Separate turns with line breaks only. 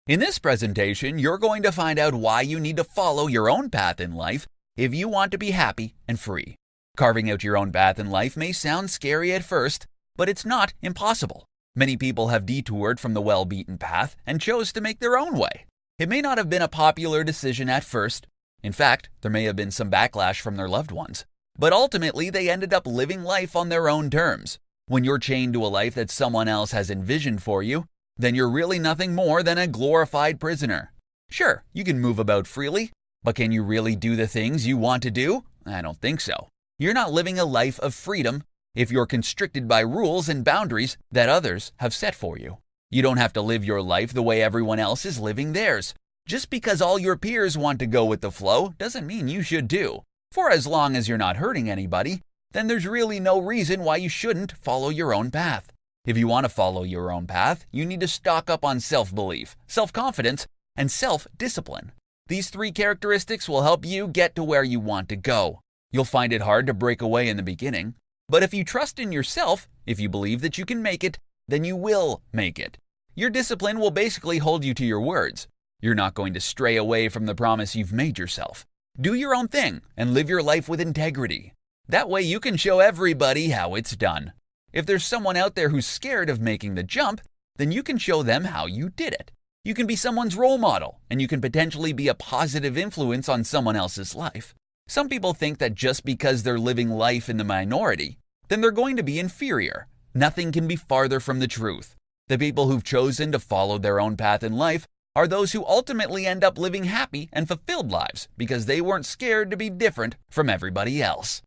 In this presentation, you're going to find out why you need to follow your own path in life if you want to be happy and free. Carving out your own path in life may sound scary at first, but it's not impossible. Many people have detoured from the well-beaten path and chose to make their own way. It may not have been a popular decision at first. In fact, there may have been some backlash from their loved ones. But ultimately, they ended up living life on their own terms. When you're chained to a life that someone else has envisioned for you, then you're really nothing more than a glorified prisoner. Sure, you can move about freely, but can you really do the things you want to do? I don't think so. You're not living a life of freedom if you're constricted by rules and boundaries that others have set for you. You don't have to live your life the way everyone else is living theirs. Just because all your peers want to go with the flow doesn't mean you should do. For as long as you're not hurting anybody, then there's really no reason why you shouldn't follow your own path. If you want to follow your own path, you need to stock up on self-belief, self-confidence, and self-discipline. These three characteristics will help you get to where you want to go. You'll find it hard to break away in the beginning, but if you trust in yourself, if you believe that you can make it, then you will make it. Your discipline will basically hold you to your words. You're not going to stray away from the promise you've made yourself. Do your own thing and live your life with integrity. That way you can show everybody how it's done. If there's someone out there who's scared of making the jump, then you can show them how you did it. You can be someone's role model, and you can potentially be a positive influence on someone else's life. Some people think that just because they're living life in the minority, then they're going to be inferior. Nothing can be farther from the truth. The people who've chosen to follow their own path in life are those who ultimately end up living happy and fulfilled lives because they weren't scared to be different from everybody else.